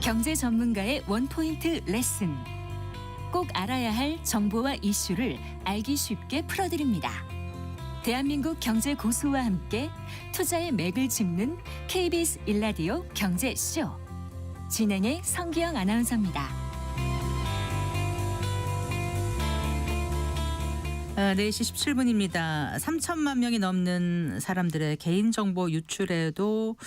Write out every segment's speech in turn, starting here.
경제 전문가의 원포인트 레슨. 꼭 알아야 할 정보와 이슈를 알기 쉽게 풀어드립니다. 대한민국 경제 고수와 함께 투자의 맥을 짚는 KBS 1라디오 경제쇼. 진행의 성기영 아나운서입니다. 4시 17분입니다. 3천만 명이 넘는 사람들의 개인정보 유출에도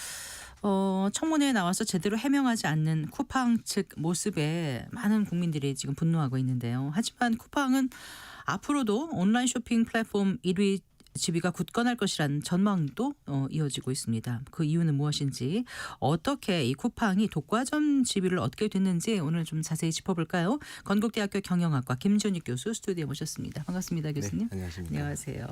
청문회에 나와서 제대로 해명하지 않는 쿠팡 측 모습에 많은 국민들이 지금 분노하고 있는데요. 하지만 쿠팡은 앞으로도 온라인 쇼핑 플랫폼 1위 지위가 굳건할 것이라는 전망도 이어지고 있습니다. 그 이유는 무엇인지, 어떻게 이 쿠팡이 독과점 지위를 얻게 됐는지 오늘 좀 자세히 짚어볼까요? 건국대학교 경영학과 김준익 교수 스튜디오에 모셨습니다. 반갑습니다, 교수님. 네, 안녕하십니까. 안녕하세요.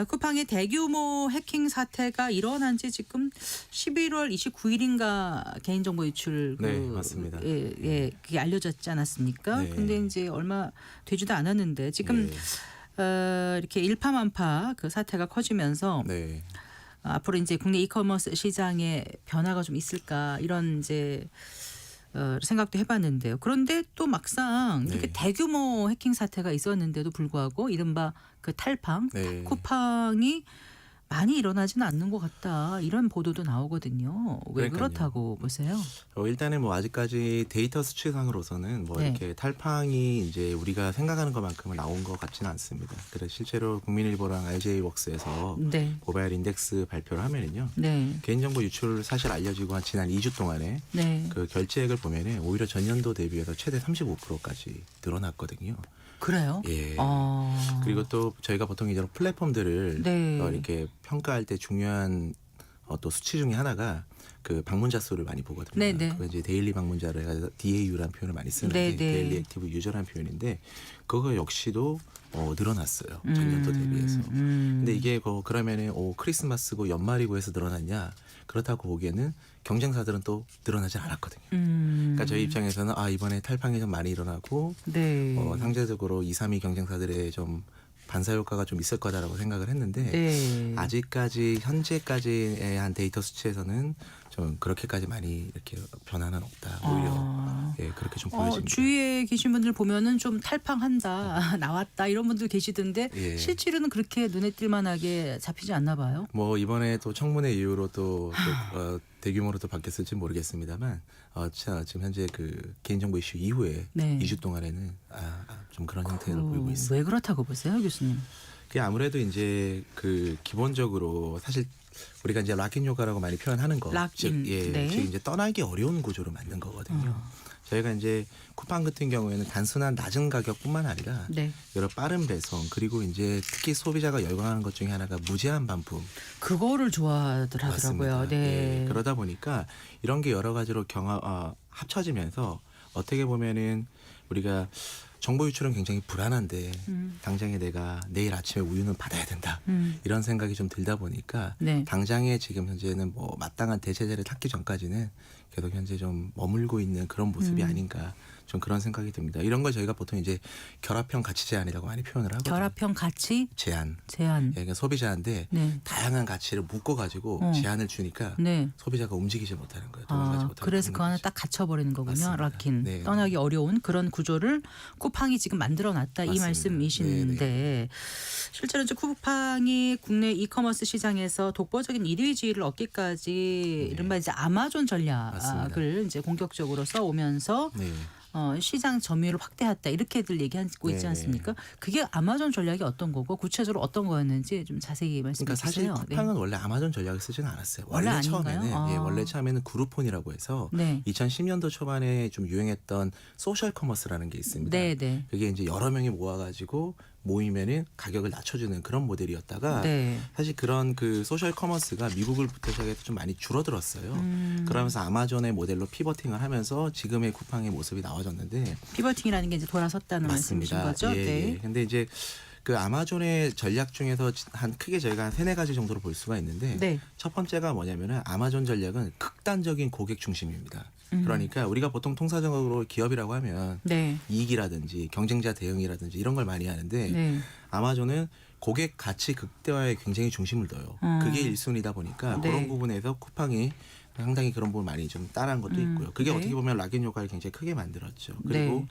쿠팡의 대규모 해킹 사태가 일어난 지 지금 11월 29일인가 개인정보 유출 네, 맞습니다. 그게 알려졌지 않았습니까? 네. 근데 이제 얼마 되지도 않았는데 지금 네. 이렇게 일파만파 그 사태가 커지면서 네. 앞으로 이제 국내 이커머스 시장에 변화가 좀 있을까 이런 이제 생각도 해봤는데요. 그런데 또 막상 이렇게 네. 대규모 해킹 사태가 있었는데도 불구하고 이른바 그 탈팡, 네. 쿠팡이 많이 일어나지는 않는 것 같다, 이런 보도도 나오거든요. 왜 그러니까요. 그렇다고 보세요? 일단은 뭐 아직까지 데이터 수치상으로서는 뭐 네. 이렇게 탈팡이 이제 우리가 생각하는 것만큼은 나온 것 같지는 않습니다. 그래서 실제로 국민일보랑 RJ웍스에서 네, 모바일 인덱스 발표를 하면은요, 네, 개인정보 유출 사실 알려지고 한 지난 2주 동안에 네. 그 결제액을 보면은 오히려 전년도 대비해서 최대 35%까지 늘어났거든요. 그래요? 예. 그리고 그리고 또 저희가 보통 이제 플랫폼들을 네. 이렇게 평가할 때 중요한 또 수치 중에 하나가 그 방문자 수를 많이 보거든요. 네네. 그거 이제 데일리 방문자를 해서 DAU라는 표현을 많이 쓰는데, 네네. 데일리 액티브 유저라는 표현인데, 그거 역시도 늘어났어요. 전년도 대비해서. 근데 이게 그러면은 크리스마스고 연말이고 해서 늘어났냐? 그렇다고 보기에는 경쟁사들은 또 늘어나지 않았거든요. 그러니까 저희 입장에서는 이번에 탈팡이 좀 많이 일어나고 네. 상대적으로 2, 3위 경쟁사들의 좀 반사 효과가 좀 있을 거다라고 생각을 했는데, 네. 아직까지 현재까지의 한 데이터 수치에서는 좀 그렇게까지 많이 이렇게 변화는 없다. 오히려 그렇게 좀 보여집니다. 주위에 계신 분들 보면은 좀 탈팡한다, 나왔다 이런 분들 계시던데 예. 실제로는 그렇게 눈에 띌만하게 잡히지 않나 봐요. 뭐 이번에 또 청문회 이후로 또 대규모로 또 바뀌었을지 모르겠습니다만 지금 현재 그 개인정보 이슈 이후에 네. 2주 동안에는 좀 그런 형태를 보이고 있어요. 왜 그렇다고 보세요, 교수님? 그게 아무래도 이제 그 기본적으로 사실 우리가 이제 락인 효과라고 많이 표현하는 거, 락인. 네. 즉 이제 떠나기 어려운 구조로 만든 거거든요. 저희가 이제 쿠팡 같은 경우에는 단순한 낮은 가격뿐만 아니라 네. 여러 빠른 배송, 그리고 이제 특히 소비자가 열광하는 것 중에 하나가 무제한 반품. 그거를 좋아들 하더라고요. 맞습니다. 네. 예, 그러다 보니까 이런 게 여러 가지로 합쳐지면서 어떻게 보면은 우리가 정보 유출은 굉장히 불안한데 당장에 내가 내일 아침에 우유는 받아야 된다, 이런 생각이 좀 들다 보니까 네. 당장에 지금 현재는 뭐 마땅한 대체제를 찾기 전까지는 계속 현재 좀 머물고 있는 그런 모습이 아닌가, 좀 그런 생각이 듭니다. 이런 걸 저희가 보통 이제 결합형 가치 제한이라고 많이 표현을 하거든요. 결합형 가치 제한. 제한. 그러니까 소비자한테 네. 다양한 가치를 묶어가지고 제한을 주니까 네. 소비자가 움직이지 못하는 거예요. 도망가지 못하는 그래서 그 안에 거죠. 딱 갇혀버리는 거군요. 맞습니다. 락인. 네. 떠나기 어려운 그런 구조를 쿠팡이 지금 만들어놨다, 이 맞습니다. 말씀이신데, 실제로 이제 쿠팡이 국내 이커머스 시장에서 독보적인 1위 지위를 얻기까지 이른바 이제 아마존 전략을 맞습니다. 이제 공격적으로 써오면서 네. 시장 점유율을 확대했다, 이렇게들 얘기하고 있지 네. 않습니까? 그게 아마존 전략이 어떤 거고 구체적으로 어떤 거였는지 좀 자세히 말씀해 그러니까 사실 주세요. 쿠팡은 원래 아마존 전략을 쓰지는 않았어요. 원래 원래 아닌가요? 처음에는 원래 처음에는 그룹폰이라고 해서 네. 2010년도 초반에 좀 유행했던 소셜 커머스라는 게 있습니다. 네, 네. 그게 이제 여러 명이 모아가지고 모이면은 가격을 낮춰주는 그런 모델이었다가 네. 사실 그런 그 소셜 커머스가 미국을부터 시작해서 좀 많이 줄어들었어요. 그러면서 아마존의 모델로 피버팅을 하면서 지금의 쿠팡의 모습이 나와졌는데, 피버팅이라는 게 이제 돌아섰다는 말씀이신 거죠? 예, 네. 예. 근데 이제 그 아마존의 전략 중에서 한 크게 저희가 한 3-4가지 정도로 볼 수가 있는데, 네. 첫 번째가 뭐냐면은 아마존 전략은 극단적인 고객 중심입니다. 그러니까 우리가 보통 통사적으로 기업이라고 하면 네. 이익이라든지 경쟁자 대응이라든지 이런 걸 많이 하는데, 네. 아마존은 고객 가치 극대화에 굉장히 중심을 둬요. 그게 1순위다 보니까 네. 그런 부분에서 쿠팡이 상당히 그런 부분 많이 좀 따라한 것도 있고요. 그게 네. 어떻게 보면 락인 효과를 굉장히 크게 만들었죠. 그리고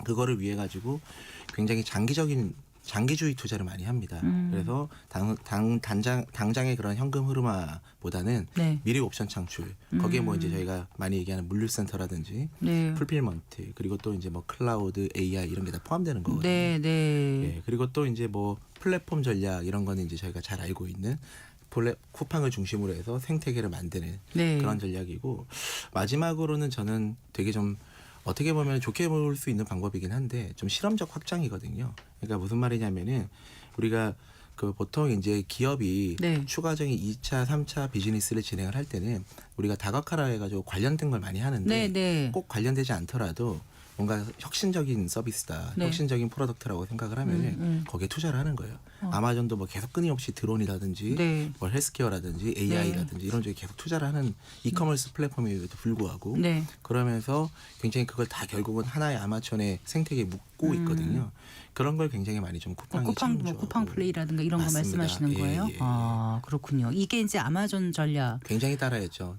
그거를 위해 가지고 굉장히 장기주의 투자를 많이 합니다. 그래서 당장의 그런 현금 흐름화보다는 네. 미래 옵션 창출 거기에 뭐 이제 저희가 많이 얘기하는 물류센터라든지 네. 풀필먼트 그리고 또 이제 뭐 클라우드 AI 이런 게 다 포함되는 거거든요. 네, 네. 예, 그리고 또 이제 뭐 플랫폼 전략 이런 거는 이제 저희가 잘 알고 있는 쿠팡을 중심으로 해서 생태계를 만드는 네. 그런 전략이고 마지막으로는 저는 되게 좀 어떻게 보면 좋게 볼 수 있는 방법이긴 한데 좀 실험적 확장이거든요. 그러니까 무슨 말이냐면은 우리가 그 보통 이제 기업이 네. 추가적인 2차, 3차 비즈니스를 진행을 할 때는 우리가 다각화라 해가지고 관련된 걸 많이 하는데 네, 네. 꼭 관련되지 않더라도 뭔가 혁신적인 서비스다, 네. 혁신적인 프로덕트라고 생각을 하면은 거기에 투자를 하는 거예요. 아마존도 뭐 계속 끊임없이 드론이라든지 네. 뭐 헬스케어라든지 AI라든지 이런 쪽에 계속 투자를 하는 이커머스 플랫폼임에도 불구하고 네. 그러면서 굉장히 그걸 다 결국은 하나의 아마존의 생태계에 묶고 있거든요. 그런 걸 굉장히 많이 좀 쿠팡이 뭐 쿠팡 플레이라든가 이런 맞습니다. 거 말씀하시는 예, 거예요? 예, 예. 아, 그렇군요. 이게 이제 아마존 전략. 굉장히 따라했죠.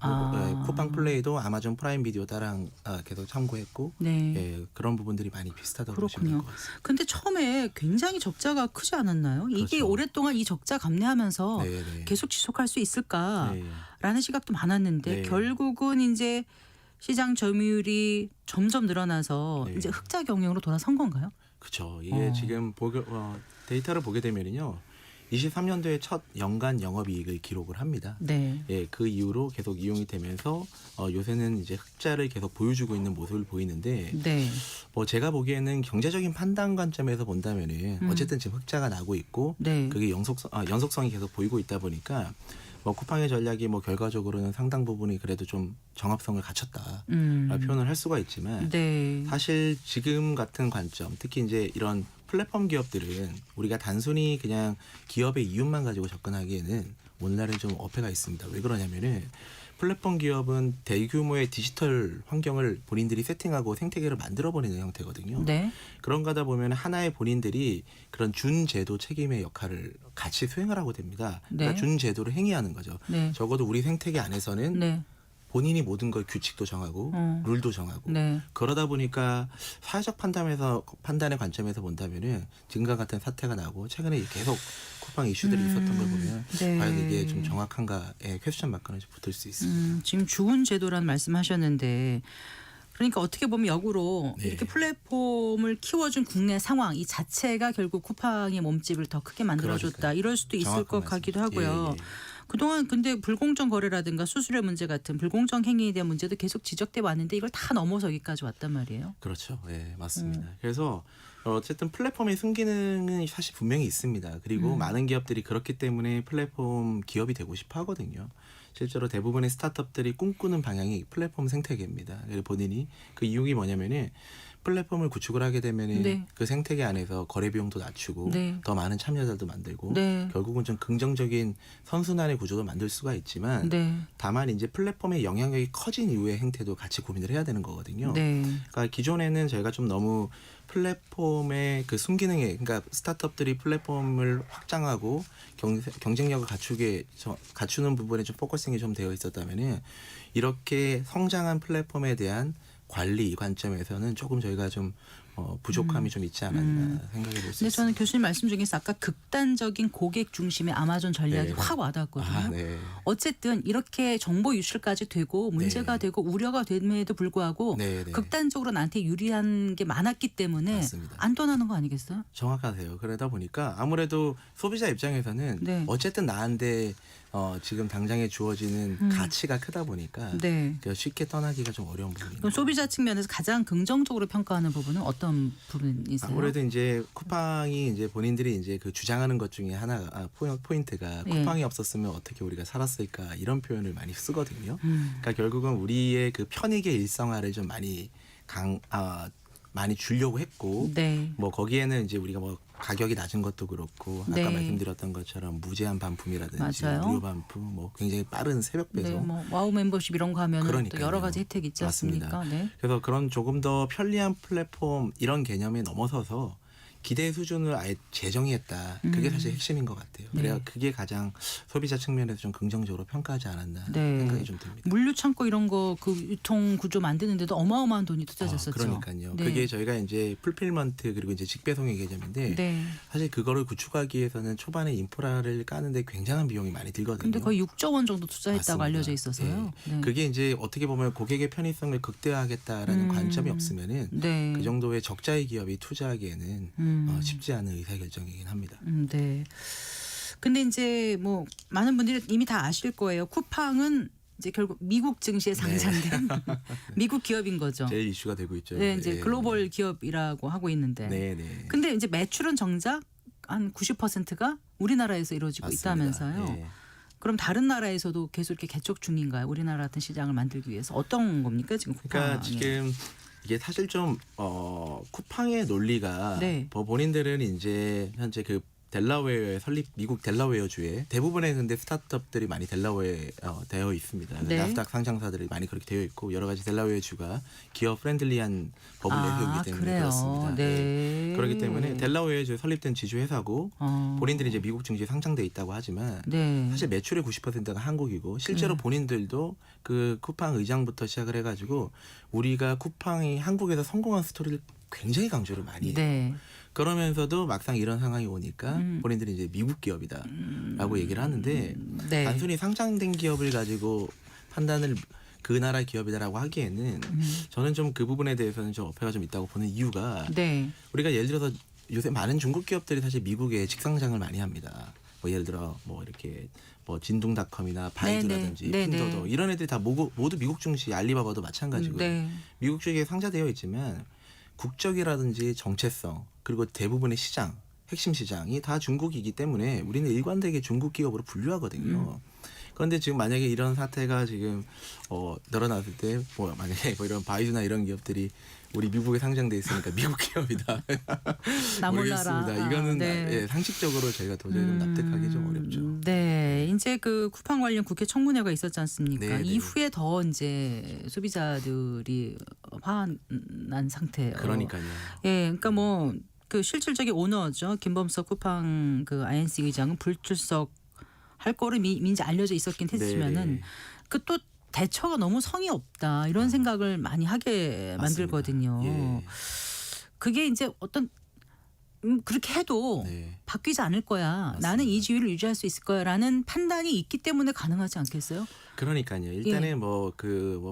쿠팡 플레이도 아마존 프라임 비디오 따라 계속 참고했고 네. 예, 그런 부분들이 많이 비슷하다고 보시면 그렇군요. 될 것 같습니다. 근데 처음에 굉장히 적자가 크지 않았나요? 이게 그렇죠. 오랫동안 이 적자 감내하면서 네, 네. 계속 지속할 수 있을까라는 네. 시각도 많았는데 네. 결국은 이제 시장 점유율이 점점 늘어나서 네. 이제 흑자 경영으로 돌아선 건가요? 그렇죠. 이게 지금 데이터를 보게 되면요. 23년도에 첫 연간 영업이익을 기록을 합니다. 네. 예, 그 이후로 계속 이용이 되면서 요새는 이제 흑자를 계속 보여주고 있는 모습을 보이는데 네. 뭐 제가 보기에는 경제적인 판단 관점에서 본다면은 어쨌든 지금 흑자가 나고 있고 네. 그게 연속성이 계속 보이고 있다 보니까 뭐 쿠팡의 전략이 뭐 결과적으로는 상당 부분이 그래도 좀 정합성을 갖췄다 표현을 할 수가 있지만 네. 사실 지금 같은 관점 특히 이제 이런 플랫폼 기업들은 우리가 단순히 그냥 기업의 이윤만 가지고 접근하기에는 오늘날은 좀 어폐가 있습니다. 왜 그러냐면은 플랫폼 기업은 대규모의 디지털 환경을 본인들이 세팅하고 생태계를 만들어버리는 형태거든요. 네. 그런가다 보면 하나의 본인들이 그런 준제도 책임의 역할을 같이 수행을 하고 됩니다. 그러니까 네. 준제도를 행위하는 거죠. 네. 적어도 우리 생태계 안에서는 네. 본인이 모든 걸 규칙도 정하고 룰도 정하고 네. 그러다 보니까 사회적 판단의 관점에서 본다면은 지금과 같은 사태가 나고 최근에 계속 쿠팡 이슈들이 있었던 걸 보면 네. 과연 이게 좀 정확한가에 퀘스천 마크는 좀 붙을 수 있습니다. 지금 좋은 제도라는 말씀하셨는데 그러니까 어떻게 보면 역으로 네. 이렇게 플랫폼을 키워준 국내 상황 이 자체가 결국 쿠팡의 몸집을 더 크게 만들어줬다 그러니까요. 이럴 수도 있을 정확한 것 같기도 말씀이죠. 하고요. 예, 예. 그동안 근데 불공정 거래라든가 수수료 문제 같은 불공정 행위에 대한 문제도 계속 지적돼 왔는데 이걸 다 넘어서 여기까지 왔단 말이에요. 그렇죠. 예, 맞습니다. 그래서 어쨌든 플랫폼의 순기능은 사실 분명히 있습니다. 그리고 많은 기업들이 그렇기 때문에 플랫폼 기업이 되고 싶어 하거든요. 실제로 대부분의 스타트업들이 꿈꾸는 방향이 플랫폼 생태계입니다. 그래서 본인이 그 이유가 뭐냐면은 플랫폼을 구축을 하게 되면은 네. 그 생태계 안에서 거래 비용도 낮추고 네. 더 많은 참여자도 만들고 네. 결국은 좀 긍정적인 선순환의 구조도 만들 수가 있지만 네. 다만 이제 플랫폼의 영향력이 커진 이후의 행태도 같이 고민을 해야 되는 거거든요. 네. 그러니까 기존에는 저희가 좀 너무 플랫폼의 그 순기능에 그러니까 스타트업들이 플랫폼을 확장하고 경쟁력을 갖추는 부분에 좀 포커싱이 좀 되어 있었다면은 이렇게 성장한 플랫폼에 대한 관리 관점에서는 조금 저희가 좀 부족함이 좀 있지 않았나 생각해 볼 수 근데 있습니다. 저는 교수님 말씀 중에서 아까 극단적인 고객 중심의 아마존 전략이 네. 확 와닿았거든요. 네. 어쨌든 이렇게 정보 유출까지 되고 문제가 되고 우려가 됨에도 불구하고 네, 네. 극단적으로 나한테 유리한 게 많았기 때문에 맞습니다. 안 떠나는 거 아니겠어요? 정확하세요. 그러다 보니까 아무래도 소비자 입장에서는 네. 어쨌든 나한테 지금 당장에 주어지는 가치가 크다 보니까 네. 쉽게 떠나기가 좀 어려운 부분이 그럼 소비자 측면에서 가장 긍정적으로 평가하는 부분은 어떤 부분이세요? 아무래도 이제 쿠팡이 이제 본인들이 이제 그 주장하는 것 중에 하나가 포인트가 예. 쿠팡이 없었으면 어떻게 우리가 살았을까 이런 표현을 많이 쓰거든요. 그러니까 결국은 우리의 그 편익의 일상화를 좀 많이 주려고 했고 네. 뭐 거기에는 이제 우리가 뭐 가격이 낮은 것도 그렇고 아까 네. 말씀드렸던 것처럼 무제한 반품이라든지 맞아요. 무료 반품 뭐 굉장히 빠른 새벽 배송 네, 뭐 와우 멤버십 이런 거 하면 또 그러니까요. 여러 가지 혜택 있지 맞습니다. 않습니까? 네. 그래서 그런 조금 더 편리한 플랫폼 이런 개념에 넘어서서 기대 수준을 아예 재정의했다. 그게 사실 핵심인 것 같아요. 네. 그래야 그게 가장 소비자 측면에서 좀 긍정적으로 평가하지 않았나 네. 생각이 좀 듭니다. 물류 창고 이런 거 그 유통 구조 만드는데도 어마어마한 돈이 투자됐었죠. 그러니까요. 네. 그게 저희가 이제 풀필먼트 그리고 이제 직배송의 개념인데 네. 사실 그거를 구축하기 위해서는 초반에 인프라를 까는데 굉장한 비용이 많이 들거든요. 근데 거의 6조 원 정도 투자했다고 맞습니다. 알려져 있어서요. 네. 그게 이제 어떻게 보면 고객의 편의성을 극대화하겠다라는 관점이 없으면은 네. 그 정도의 적자의 기업이 투자하기에는 쉽지 않은 의사결정이긴 합니다. 네. 근데 이제 뭐 많은 분들이 이미 다 아실 거예요. 쿠팡은 이제 결국 미국 증시에 상장된 미국 기업인 거죠. 제일 이슈가 되고 있죠. 네, 이제 예. 글로벌 기업이라고 하고 있는데. 네, 네. 근데 이제 매출은 정작 한 90%가 우리나라에서 이루어지고 맞습니다. 있다면서요. 예. 그럼 다른 나라에서도 계속 이렇게 개척 중인가요? 우리나라 같은 시장을 만들기 위해서 어떤 겁니까 지금 쿠팡? 그러니까 지금 이게 사실 좀 쿠팡의 논리가 네. 본인들은 이제 현재 그 델라웨어의 설립 미국 델라웨어 주에 대부분의 근데 스타트업들이 많이 델라웨어에 되어 있습니다. 네. 나스닥 상장사들이 많이 그렇게 되어 있고 여러 가지 델라웨어 주가 기업 프렌들리한 법을 내세우기 때문에 그래요. 그렇습니다. 네. 그렇기 때문에 델라웨어 주에 설립된 지주 회사고 본인들이 이제 미국 증시에 상장돼 있다고 하지만 네. 사실 매출의 90%가 한국이고 실제로 본인들도 그 쿠팡 의장부터 시작을 해가지고 우리가 쿠팡이 한국에서 성공한 스토리를 굉장히 강조를 많이 해요. 네. 그러면서도 막상 이런 상황이 오니까 본인들이 이제 미국 기업이다라고 얘기를 하는데 네. 단순히 상장된 기업을 가지고 판단을 그 나라 기업이다라고 하기에는 저는 좀 그 부분에 대해서는 좀 어폐가 좀 있다고 보는 이유가 네. 우리가 예를 들어서 요새 많은 중국 기업들이 사실 미국에 직상장을 많이 합니다. 뭐 예를 들어 뭐 이렇게 뭐 진동닷컴이나 바이두라든지 네, 네. 핀도도 이런 애들이 다 모두 미국 증시 알리바바도 마찬가지고요. 네. 미국 주식에 상장되어 있지만 국적이라든지 정체성 그리고 대부분의 시장 핵심 시장이 다 중국이기 때문에 우리는 일관되게 중국 기업으로 분류하거든요. 그런데 지금 만약에 이런 사태가 지금 늘어났을 때 뭐 만약에 뭐 이런 바이두나 이런 기업들이 우리 미국에 상장돼 있으니까 미국 기업이다. 나 몰라라. 모르겠습니다. 이거는 네. 예, 상식적으로 저희가 도저히 좀 납득하기 좀 어렵죠. 네, 이제 그 쿠팡 관련 국회 청문회가 있었지 않습니까? 네, 네. 이후에 더 이제 소비자들이 화난 상태예요. 그러니까요. 예, 그러니까 뭐 그 실질적인 오너죠. 김범석 쿠팡 그 INC 의장은 불출석 할 거로 이제 알려져 있었긴 했지만은 네. 그 또 대처가 너무 성의 없다 이런 생각을 많이 하게 맞습니다. 만들거든요. 예. 그게 이제 어떤 그렇게 해도 네. 바뀌지 않을 거야. 맞습니다. 나는 이 지위를 유지할 수 있을 거야라는 판단이 있기 때문에 가능하지 않겠어요? 그러니까요. 일단은 뭐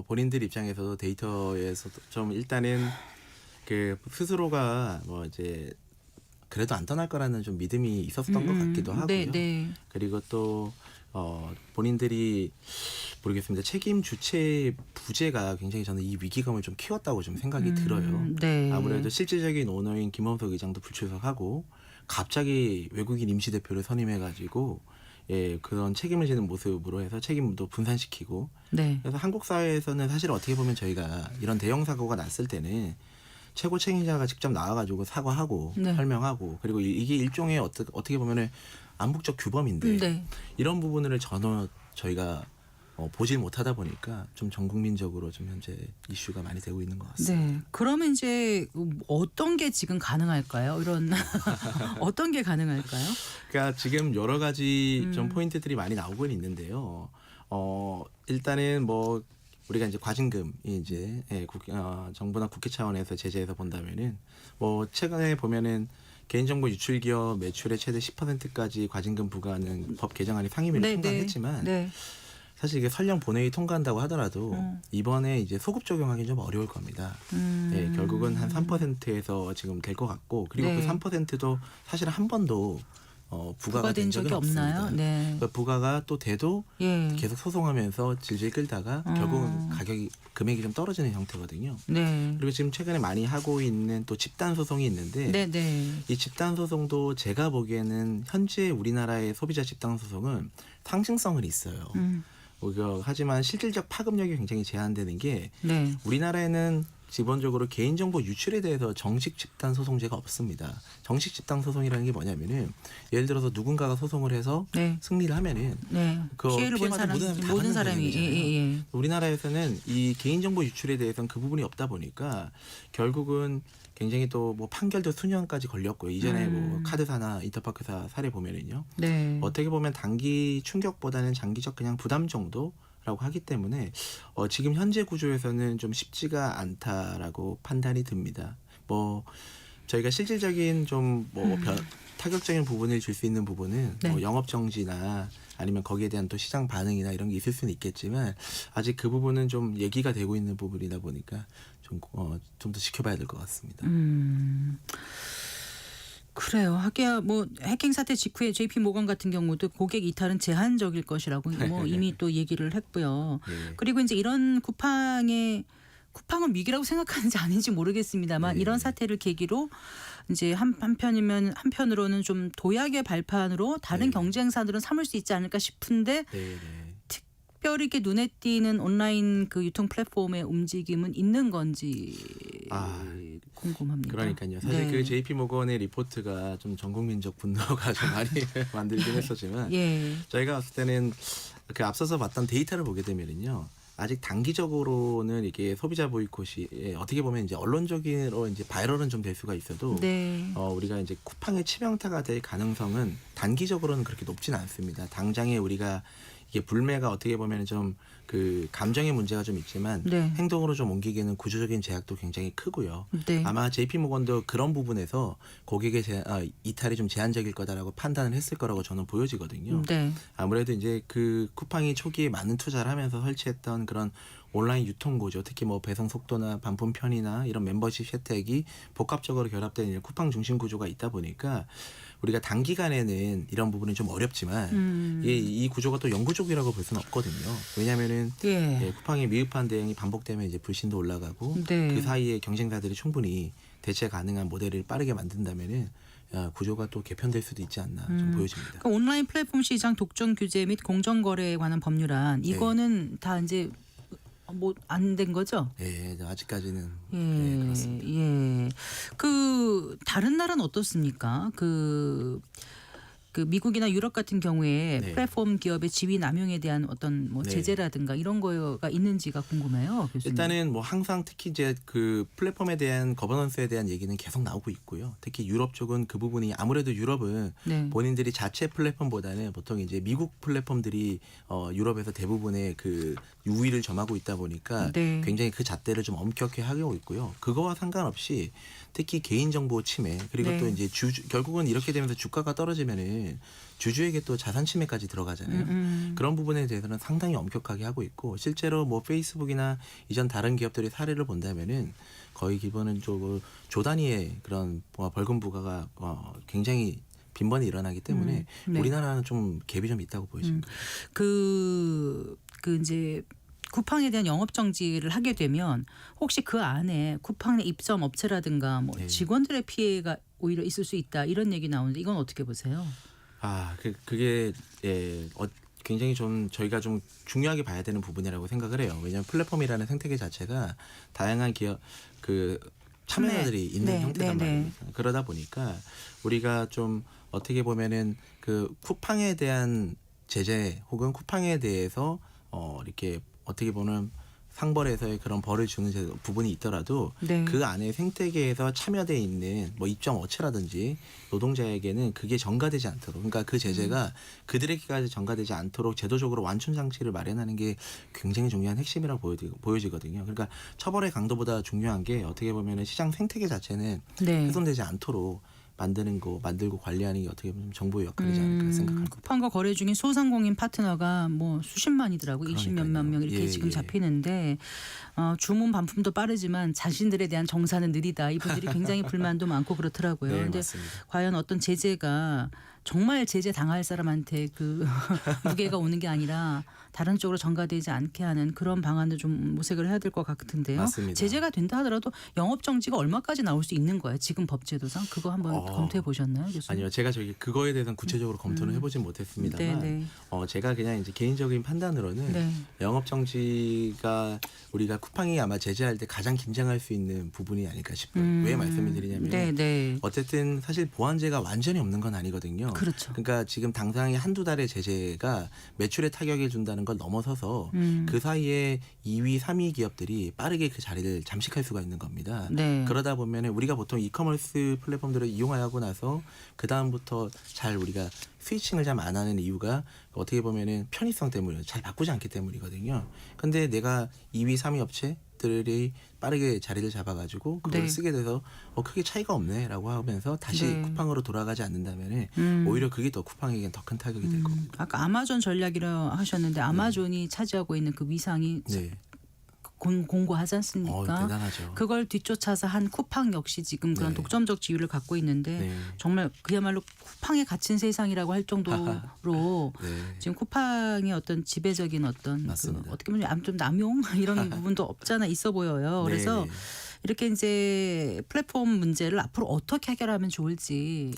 본인들 입장에서도 데이터에서도 좀 일단은 그 스스로가 뭐 이제 그래도 안 떠날 거라는 좀 믿음이 있었던 것 같기도 하고요. 네, 네. 그리고 또 본인들이 모르겠습니다. 책임 주체 부재가 굉장히 저는 이 위기감을 좀 키웠다고 좀 생각이 들어요. 네. 아무래도 실질적인 오너인 김범석 의장도 불출석하고 갑자기 외국인 임시대표를 선임해가지고 예 그런 책임을 지는 모습으로 해서 책임도 분산시키고 네. 그래서 한국 사회에서는 사실 어떻게 보면 저희가 이런 대형 사고가 났을 때는 최고 책임자가 직접 나와가지고 사과하고 네. 설명하고 그리고 이게 일종의 어떻게 보면은 암묵적 규범인데 네. 이런 부분을 전혀 저희가 보질 못하다 보니까 좀 전 국민적으로 좀 현재 이슈가 많이 되고 있는 것 같습니다. 네. 그러면 이제 어떤 게 지금 가능할까요? 이런 어떤 게 가능할까요? 그러니까 지금 여러 가지 좀 포인트들이 많이 나오고 있는데요. 일단은 뭐 우리가 이제 과징금이 이제 정부나 국회 차원에서 제재해서 본다면은 뭐 최근에 보면은 개인정보 유출기업 매출의 최대 10%까지 과징금 부과하는 법 개정안이 상임위를 통과했지만 네. 사실 이게 설령 본회의 통과한다고 하더라도 이번에 이제 소급 적용하기 좀 어려울 겁니다. 예, 결국은 한 3%에서 지금 될 것 같고 그리고 네. 그 3%도 사실 한 번도 부과가 된 적이 없나요? 없습니다. 네. 그러니까 부과가 또 돼도 예. 계속 소송하면서 질질 끌다가 결국은 금액이 좀 떨어지는 형태거든요. 네. 그리고 지금 최근에 많이 하고 있는 또 집단 소송이 있는데 네, 네. 이 집단 소송도 제가 보기에는 현재 우리나라의 소비자 집단 소송은 상징성은 있어요. 하지만 실질적 파급력이 굉장히 제한되는 게 네. 우리나라에는 기본적으로 개인정보 유출에 대해서 정식 집단 소송제가 없습니다. 정식 집단 소송이라는 게 뭐냐면은 예를 들어서 누군가가 소송을 해서 네. 승리를 하면은 네. 그 피해를 본 피해받은 사람 다 모든 받는 사람이 개념이잖아요. 예. 우리나라에서는 이 개인정보 유출에 대해서는 그 부분이 없다 보니까 결국은 굉장히 또 뭐 판결도 수년까지 걸렸고요. 이전에 뭐 카드사나 인터파크사 사례 보면은요. 네. 어떻게 보면 단기 충격보다는 장기적 그냥 부담 정도라고 하기 때문에 지금 현재 구조에서는 좀 쉽지가 않다라고 판단이 듭니다. 뭐 저희가 실질적인 좀 뭐 타격적인 부분을 줄 수 있는 부분은 네. 뭐 영업 정지나 아니면 거기에 대한 또 시장 반응이나 이런 게 있을 수는 있겠지만 아직 그 부분은 좀 얘기가 되고 있는 부분이다 보니까 좀 더 지켜봐야 될 것 같습니다. 그래요. 하기야 뭐 해킹 사태 직후에 JP 모건 같은 경우도 고객 이탈은 제한적일 것이라고 뭐 이미 또 얘기를 했고요. 네. 그리고 이제 이런 쿠팡은 위기라고 생각하는지 아닌지 모르겠습니다만 네. 이런 사태를 계기로 이제 한편으로는 좀 도약의 발판으로 다른 네. 경쟁사들은 삼을 수 있지 않을까 싶은데 네. 특별히 이렇게 눈에 띄는 온라인 그 유통 플랫폼의 움직임은 있는 건지 궁금합니다. 그러니까요. 사실 네. 그 JP 모건의 리포트가 좀 전국민적 분노가 좀 많이 만들긴 했었지만 예. 저희가 봤을 때는 그 앞서서 봤던 데이터를 보게 되면은요. 아직 단기적으로는 이게 소비자 보이콧이 어떻게 보면 이제 언론적으로 이제 바이럴은 좀 될 수가 있어도 네. 우리가 이제 쿠팡의 치명타가 될 가능성은 단기적으로는 그렇게 높지는 않습니다. 당장에 우리가 이게 불매가 어떻게 보면 좀 그 감정의 문제가 좀 있지만 네. 행동으로 좀 옮기기에는 구조적인 제약도 굉장히 크고요. 네. 아마 JP 모건도 그런 부분에서 고객의 이탈이 좀 제한적일 거다라고 판단을 했을 거라고 저는 보여지거든요. 네. 아무래도 이제 그 쿠팡이 초기에 많은 투자를 하면서 설치했던 그런 온라인 유통 구조, 특히 뭐 배송 속도나 반품 편의나 이런 멤버십 혜택이 복합적으로 결합된 쿠팡 중심 구조가 있다 보니까 우리가 단기간에는 이런 부분이 좀 어렵지만 이 구조가 또 영구적이라고 볼 수는 없거든요. 왜냐하면은 예. 쿠팡의 미흡한 대응이 반복되면 이제 불신도 올라가고 네. 그 사이에 경쟁사들이 충분히 대체 가능한 모델을 빠르게 만든다면은 구조가 또 개편될 수도 있지 않나 좀 보여집니다. 그 온라인 플랫폼 시장 독점 규제 및 공정거래에 관한 법률안 이거는 다 이제 뭐 안 된 거죠? 예, 아직까지는 예, 네, 그렇습니다. 예. 그 다른 나라는 어떻습니까? 그 미국이나 유럽 같은 경우에 네. 플랫폼 기업의 지위 남용에 대한 어떤 뭐 네. 제재라든가 이런 거가 있는지가 궁금해요, 교수님. 일단은 뭐 항상 특히 이제 그 플랫폼에 대한 거버넌스에 대한 얘기는 계속 나오고 있고요. 특히 유럽 쪽은 그 부분이 아무래도 유럽은 네. 본인들이 자체 플랫폼보다는 보통 이제 미국 플랫폼들이 유럽에서 대부분의 그 우위를 점하고 있다 보니까 네. 굉장히 그 잣대를 좀 엄격히 하고 있고요. 그거와 상관없이 특히 개인정보 침해 그리고 네. 또 이제 결국은 이렇게 되면서 주가가 떨어지면은 주주에게 또 자산 침해까지 들어가잖아요. 그런 부분에 대해서는 상당히 엄격하게 하고 있고 실제로 뭐 페이스북이나 이전 다른 기업들의 사례를 본다면은 거의 기본적으로 조 단위의 그런 벌금 부과가 굉장히 빈번히 일어나기 때문에 네. 우리나라는 좀 갭이 좀 있다고 보여집니다. 그 이제 쿠팡에 대한 영업 정지를 하게 되면 혹시 그 안에 쿠팡의 입점 업체라든가 뭐 네. 직원들의 피해가 오히려 있을 수 있다 이런 얘기 나오는데 이건 어떻게 보세요? 그게 굉장히 좀 저희가 좀 중요하게 봐야 되는 부분이라고 생각을 해요. 왜냐하면 플랫폼이라는 생태계 자체가 다양한 기업 그 참여자들이 있는 네, 형태단 네, 네. 말입니다. 그러다 보니까 우리가 좀 어떻게 보면은 그 쿠팡에 대한 제재 혹은 쿠팡에 대해서 이렇게 어떻게 보면 상벌에서의 그런 벌을 주는 부분이 있더라도 네. 그 안에 생태계에서 참여돼 있는 뭐 입점 업체라든지 노동자에게는 그게 전가되지 않도록 그러니까 그 제재가 그들에게까지 전가되지 않도록 제도적으로 완충 장치를 마련하는 게 굉장히 중요한 핵심이라고 보여지거든요. 그러니까 처벌의 강도보다 중요한 게 어떻게 보면 시장 생태계 자체는 네. 훼손되지 않도록 만들고 관리하는 게 어떻게 보면 정부의 역할이지 않을까 생각합니다. 쿠팡과 거래 중인 소상공인 파트너가 뭐 수십만이더라고요. 20몇만 명 이렇게 예, 지금 예. 잡히는데 주문 반품도 빠르지만 자신들에 대한 정산은 느리다. 이분들이 굉장히 불만도 많고 그렇더라고요. 네, 근데 맞습니다. 과연 어떤 제재가 정말 제재 당할 사람한테 그 무게가 오는 게 아니라 다른 쪽으로 전가되지 않게 하는 그런 방안을 좀 모색을 해야 될 것 같은데요. 맞습니다. 제재가 된다 하더라도 영업 정지가 얼마까지 나올 수 있는 거예요? 지금 법제도상 그거 한번 검토해 보셨나요, 교수님? 아니요, 제가 그거에 대해서는 구체적으로 검토는 해보진 못했습니다만, 네네. 제가 그냥 이제 개인적인 판단으로는 네. 영업 정지가 우리가 쿠팡이 아마 제재할 때 가장 긴장할 수 있는 부분이 아닐까 싶어요. 왜 말씀을 드리냐면, 네네. 어쨌든 사실 보완제가 완전히 없는 건 아니거든요. 그렇죠. 그러니까 지금 당장의 한두 달의 제재가 매출에 타격을 준다는 걸 넘어서서 그 사이에 2위, 3위 기업들이 빠르게 그 자리를 잠식할 수가 있는 겁니다. 네. 그러다 보면 우리가 보통 이커머스 플랫폼들을 이용하고 나서 그 다음부터 잘 우리가 스위칭을 잘 안 하는 이유가 어떻게 보면은 편의성 때문에 잘 바꾸지 않기 때문이거든요. 근데 내가 2위, 3위 업체들이 빠르게 자리를 잡아가지고 그걸 네. 쓰게 돼서 크게 차이가 없네라고 하면서 다시 네. 쿠팡으로 돌아가지 않는다면은 오히려 그게 더 쿠팡에겐 더 큰 타격이 될 겁니다. 아까 아마존 전략이라 하셨는데 아마존이 차지하고 있는 그 위상이 네, 공고하지 않습니까? 대단하죠. 그걸 뒤쫓아서 한 쿠팡 역시 지금 그런 네. 독점적 지위를 갖고 있는데 네. 정말 그야말로 쿠팡에 갇힌 세상이라고 할 정도로 네. 지금 쿠팡의 어떤 지배적인 어떤 그 맞습니다. 어떻게 보면 좀 남용 이런 부분도 없잖아 있어 보여요. 그래서 네. 이렇게 이제 플랫폼 문제를 앞으로 어떻게 해결하면 좋을지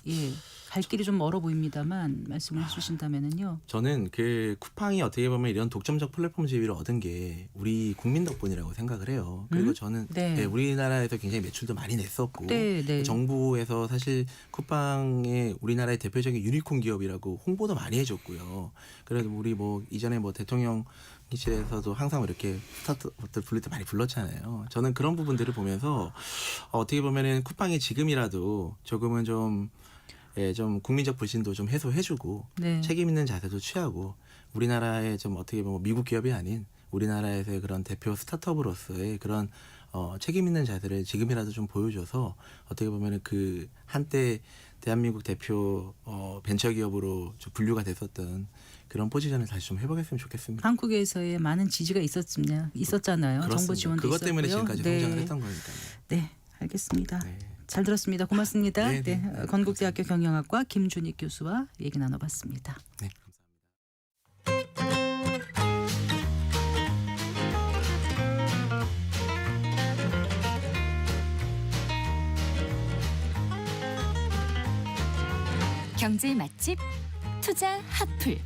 갈 길이 좀 멀어 보입니다만 말씀을 해주신다면은요. 저는 그 쿠팡이 어떻게 보면 이런 독점적 플랫폼 지위를 얻은 게 우리 국민 덕분이라고 생각을 해요. 그리고 저는 네. 우리나라에서 굉장히 매출도 많이 냈었고 네. 정부에서 사실 쿠팡의 우리나라의 대표적인 유니콘 기업이라고 홍보도 많이 해줬고요. 그래도 우리 이전에 대통령실에서도 항상 이렇게 스타트업들 부를 때 많이 불렀잖아요. 저는 그런 부분들을 보면서 어떻게 보면은 쿠팡이 지금이라도 조금은 좀 국민적 불신도 좀 해소해주고 네. 책임 있는 자세도 취하고 우리나라의 좀 어떻게 보면 미국 기업이 아닌 우리나라에서의 그런 대표 스타트업으로서의 그런 책임 있는 자세를 지금이라도 좀 보여줘서 어떻게 보면은 그 한때 대한민국 대표 벤처 기업으로 좀 분류가 됐었던 그런 포지션을 다시 좀 해보겠으면 좋겠습니다. 한국에서의 많은 지지가 있었잖아요. 그렇습니다. 정부 지원도 그것 있었고요. 때문에 지금까지 네. 성장을 했던 거니까요. 네, 알겠습니다. 네. 잘 들었습니다. 고맙습니다. 네, 네. 건국대학교 경영학과 김준익 교수와 얘기 나눠봤습니다. 네. 경제 맛집 투자 핫플.